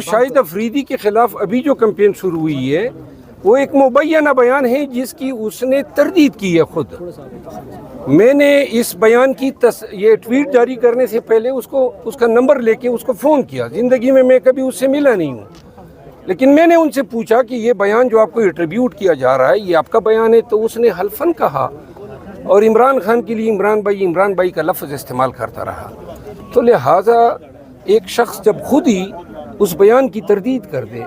شاہد افریدی کے خلاف ابھی جو کمپین شروع ہوئی ہے وہ ایک مبینہ بیان ہے جس کی اس نے تردید کی ہے خود. میں نے اس بیان کی یہ ٹویٹ جاری کرنے سے پہلے اس کا نمبر لے کے اس کو فون کیا. زندگی میں کبھی اس سے ملا نہیں ہوں, لیکن میں نے ان سے پوچھا کہ یہ بیان جو آپ کو ایٹریبیوٹ کیا جا رہا ہے یہ آپ کا بیان ہے؟ تو اس نے حلفاً کہا اور عمران خان کے لیے عمران بھائی کا لفظ استعمال کرتا رہا. تو لہٰذا ایک شخص جب خود ہی اس بیان کی تردید کر دے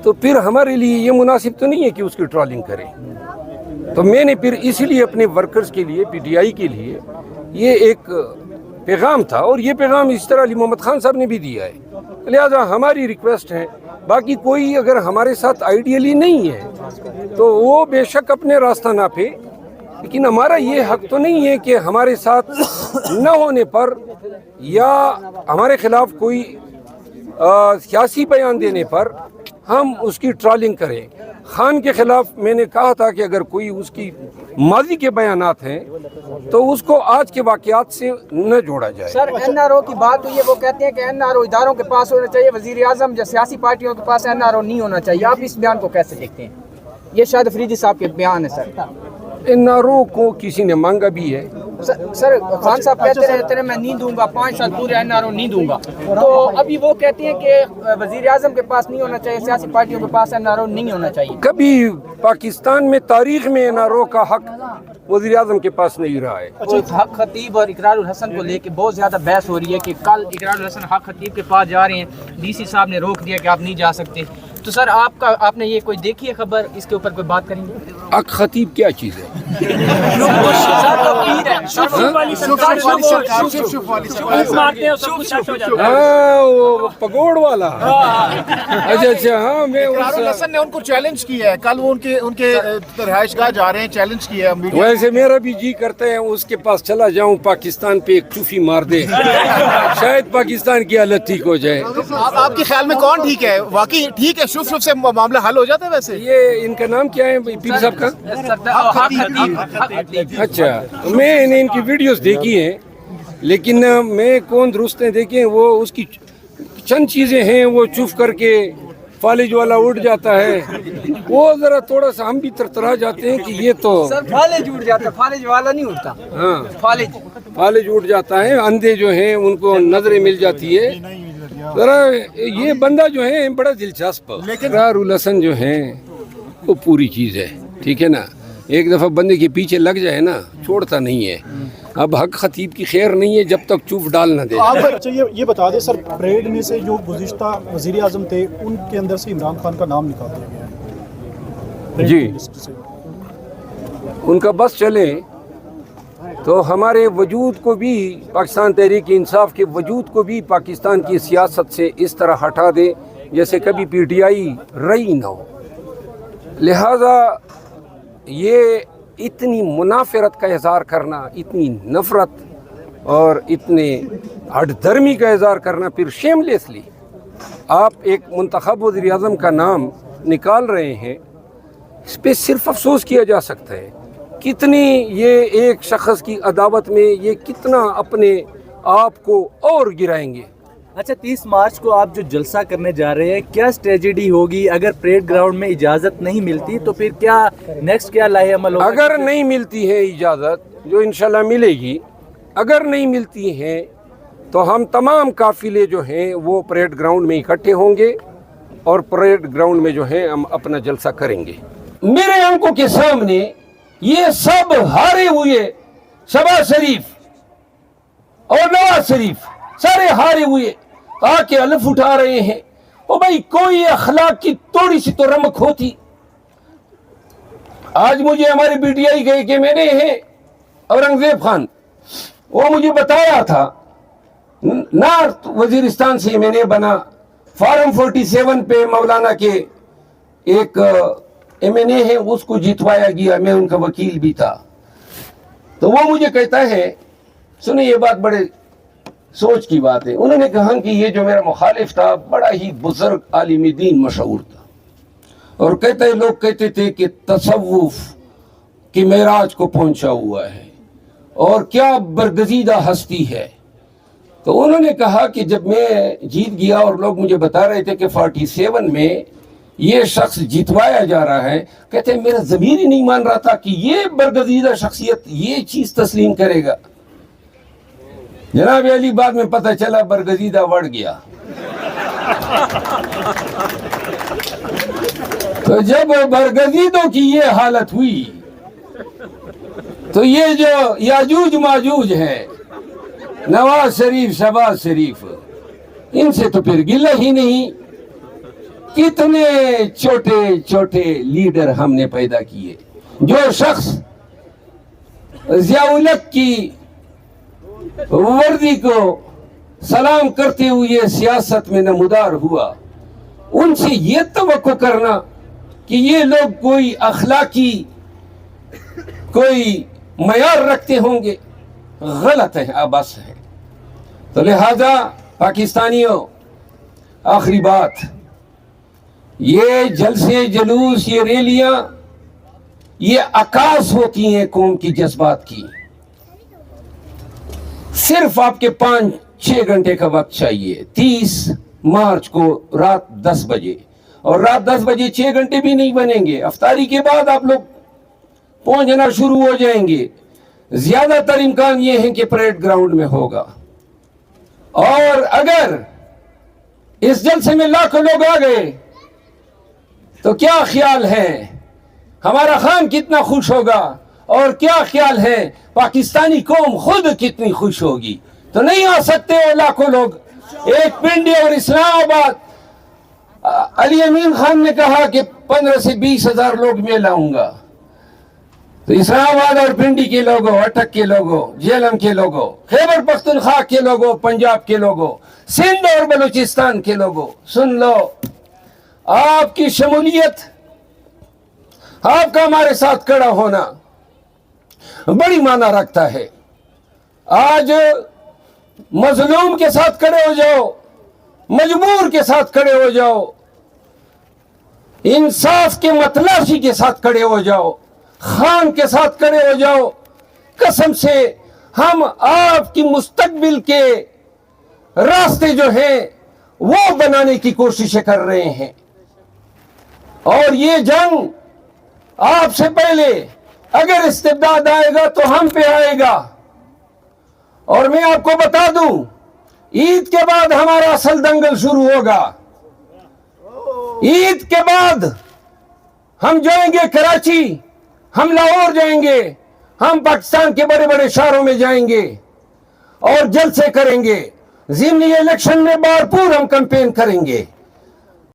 تو پھر ہمارے لیے یہ مناسب تو نہیں ہے کہ اس کی ٹرولنگ کریں. تو میں نے پھر اسی لیے اپنے ورکرز کے لیے پی ٹی آئی کے لیے یہ ایک پیغام تھا, اور یہ پیغام اس طرح علی محمد خان صاحب نے بھی دیا ہے. لہٰذا ہماری ریکویسٹ ہے, باقی کوئی اگر ہمارے ساتھ آئیڈیلی نہیں ہے تو وہ بے شک اپنے راستہ ناپے, لیکن ہمارا یہ حق تو نہیں ہے کہ ہمارے ساتھ نہ ہونے پر یا ہمارے خلاف کوئی سیاسی بیان دینے پر ہم اس کی ٹرالنگ کریں. خان کے خلاف میں نے کہا تھا کہ اگر کوئی اس کی ماضی کے بیانات ہیں تو اس کو آج کے واقعات سے نہ جوڑا جائے. سر این آر او کی بات ہوئی ہے, وہ کہتے ہیں کہ این آر او اداروں کے پاس ہونا چاہیے, وزیر اعظم یا سیاسی پارٹیوں کے پاس این آر او نہیں ہونا چاہیے. آپ اس بیان کو کیسے دیکھتے ہیں؟ یہ شاہد افریدی صاحب کے بیان ہے. سر این آر او کو کسی نے مانگا بھی ہے. سر خان صاحب کہتے رہتے ہیں میں نہیں دوں گا, 5 سال پورے این آر او نہیں دوں گا. تو ابھی وہ کہتے ہیں کہ وزیر اعظم کے پاس نہیں ہونا چاہیے, سیاسی پارٹیوں کے پاس این آر او نہیں ہونا چاہیے. کبھی پاکستان میں تاریخ میں این آر او کا حق وزیر اعظم کے پاس نہیں رہا ہے. حق خطیب اور اقرار الحسن کو لے کے بہت زیادہ بحث ہو رہی ہے کہ کل اقرار الحسن حق خطیب کے پاس جا رہے ہیں, ڈی سی صاحب نے روک دیا کہ آپ نہیں جا سکتے. تو سر آپ نے یہ کوئی دیکھی ہے خبر, اس کے اوپر کوئی بات کریں گے؟ حق خطیب کیا چیز ہے؟ وہ پگوڑ والا. اچھا ہاں, میں حسن نے ان کو چیلنج کیا ہے, کل وہ ان کے رہائش گاہ جا رہے ہیں, چیلنج کیا ہے. ویسے میرا بھی جی کرتا ہے اس کے پاس چلا جاؤں, پاکستان پہ ایک چوفی مار دے, شاید پاکستان کی حالت ٹھیک ہو جائے. آپ کے خیال میں کون ٹھیک ہے؟ واقعی ٹھیک ہے, شف سے معاملہ حل ہو جاتا ہے؟ ویسے یہ ان کا نام کیا ہے پیر صاحب کا؟ اچھا, میں نے ان کی ویڈیوز دیکھی ہیں, لیکن میں کون درست دیکھے ہیں. وہ اس کی چند چیزیں ہیں, وہ چپ کر کے فالج والا اٹھ جاتا ہے, وہ ذرا تھوڑا سا ہم بھی ترترا جاتے ہیں کہ یہ تو فالج اٹھ جاتا ہے, فالج والا نہیں اٹھتا. ہاں, فالج اٹھ جاتا ہے. اندھے جو ہیں ان کو نظریں مل جاتی ہے. ذرا یہ بندہ جو ہے بڑا دلچسپ, اقرار الحسن جو ہے وہ پوری چیز ہے, ٹھیک ہے نا. ایک دفعہ بندے کے پیچھے لگ جائے نا چھوڑتا نہیں ہے. اب حق خطیب کی خیر نہیں ہے جب تک چوف ڈال نہ دے. اچھا یہ بتا دیں سر, پریڈ میں سے جو گزشتہ وزیر اعظم تھے ان کے اندر سے عمران خان کا نام نکال دیا گیا ہے جی, ان کا بس چلے تو ہمارے وجود کو بھی, پاکستان تحریک انصاف کے وجود کو بھی پاکستان کی سیاست سے اس طرح ہٹا دے جیسے کبھی پی ٹی آئی رہی نہ ہو. لہذا یہ اتنی منافرت کا اظہار کرنا, اتنی نفرت اور اتنے ہٹ دھرمی کا اظہار کرنا پھر شیم لیسلی آپ ایک منتخب وزیر اعظم کا نام نکال رہے ہیں, اس پہ صرف افسوس کیا جا سکتا ہے. کتنی یہ ایک شخص کی عداوت میں یہ کتنا اپنے آپ کو اور گرائیں گے. اچھا 30 مارچ کو آپ جو جلسہ کرنے جا رہے ہیں, کیا اسٹریٹجی ہوگی اگر پریڈ گراؤنڈ میں اجازت نہیں ملتی تو پھر کیا نیکسٹ کیا لاہے عمل ہوگا؟ اگر نہیں ملتی ہے اجازت, جو انشاءاللہ ملے گی, اگر نہیں ملتی ہے تو ہم تمام قافلے جو ہیں وہ پریڈ گراؤنڈ میں اکٹھے ہوں گے اور پریڈ گراؤنڈ میں جو ہے ہم اپنا جلسہ کریں گے. میرے آنکھوں کے سامنے یہ سب ہارے ہوئے, شہباز شریف اور نواز شریف سارے ہارے ہوئے آ کے الف اٹھا رہے ہیں. او بھائی کوئی اخلاق کی تھوڑی سی تو رمق ہوتی. آج مجھے ہمارے پی ٹی آئی گئے کہ میں نے اورنگزیب خان, وہ مجھے بتایا تھا نارتھ وزیرستان سے میں نے بنا فارم 47 پہ مولانا کے ایک ایم این اے ہے, اس کو جتوایا گیا, میں ان کا وکیل بھی تھا. تو وہ مجھے کہتا ہے, سنیں یہ بات بڑے سوچ کی بات ہے, انہوں نے کہا کہ یہ جو میرا مخالف تھا بڑا ہی بزرگ عالم دین مشہور تھا, اور کہتے ہیں لوگ کہتے تھے کہ تصوف کی معراج کو پہنچا ہوا ہے اور کیا برگزیدہ ہستی ہے. تو انہوں نے کہا کہ جب میں جیت گیا اور لوگ مجھے بتا رہے تھے کہ 47 میں یہ شخص جتوایا جا رہا ہے، کہتے ہیں میرا ضمیر ہی نہیں مان رہا تھا کہ یہ برگزیدہ شخصیت یہ چیز تسلیم کرے گا. جناب علی بعد میں پتہ چلا برگزیدہ بڑھ گیا. تو جب برگزیدوں کی یہ حالت ہوئی تو یہ جو یاجوج ماجوج ہے، نواز شریف شہباز شریف، ان سے تو پھر گلہ ہی نہیں. کتنے چھوٹے چھوٹے لیڈر ہم نے پیدا کیے. جو شخص ضیاء الحق کی وردی کو سلام کرتے ہوئے سیاست میں نمودار ہوا، ان سے یہ توقع کرنا کہ یہ لوگ کوئی اخلاقی کوئی معیار رکھتے ہوں گے، غلط ہے، عبث ہے. تو لہذا پاکستانیوں، آخری بات، یہ جلسے جلوس، یہ ریلیاں، یہ عکاس ہوتی ہیں قوم کی جذبات کی. صرف آپ کے 5-6 گھنٹے کا وقت چاہیے. 30 مارچ کو رات 10 بجے، اور رات 10 بجے 6 گھنٹے بھی نہیں بنیں گے. افطاری کے بعد آپ لوگ پہنچنا شروع ہو جائیں گے. زیادہ تر امکان یہ ہے کہ پریڈ گراؤنڈ میں ہوگا. اور اگر اس جلسے میں لاکھوں لوگ آ گئے تو کیا خیال ہے ہمارا خان کتنا خوش ہوگا، اور کیا خیال ہے پاکستانی قوم خود کتنی خوش ہوگی. تو نہیں آ سکتے وہ لاکھوں لوگ. ایک پنڈی اور اسلام آباد، علی امین خان نے کہا کہ 15 سے 20 ہزار لوگ میں لاؤں گا. تو اسلام آباد اور پنڈی کے لوگوں، اٹک کے لوگوں، جیلم کے لوگوں، خیبر پختونخوا کے لوگوں، پنجاب کے لوگوں، سندھ اور بلوچستان کے لوگوں، سن لو، آپ کی شمولیت، آپ کا ہمارے ساتھ کھڑا ہونا بڑی معنی رکھتا ہے. آج مظلوم کے ساتھ کھڑے ہو جاؤ، مجبور کے ساتھ کھڑے ہو جاؤ، انصاف کے متلاشی کے ساتھ کھڑے ہو جاؤ، خان کے ساتھ کھڑے ہو جاؤ. قسم سے ہم آپ کی مستقبل کے راستے جو ہیں وہ بنانے کی کوششیں کر رہے ہیں. اور یہ جنگ آپ سے پہلے اگر استبداد آئے گا تو ہم پہ آئے گا. اور میں آپ کو بتا دوں، عید کے بعد ہمارا اصل دنگل شروع ہوگا. عید کے بعد ہم جائیں گے کراچی، ہم لاہور جائیں گے، ہم پاکستان کے بڑے بڑے شہروں میں جائیں گے اور جلسے کریں گے. ضمنی الیکشن میں بھرپور ہم کیمپین کریں گے.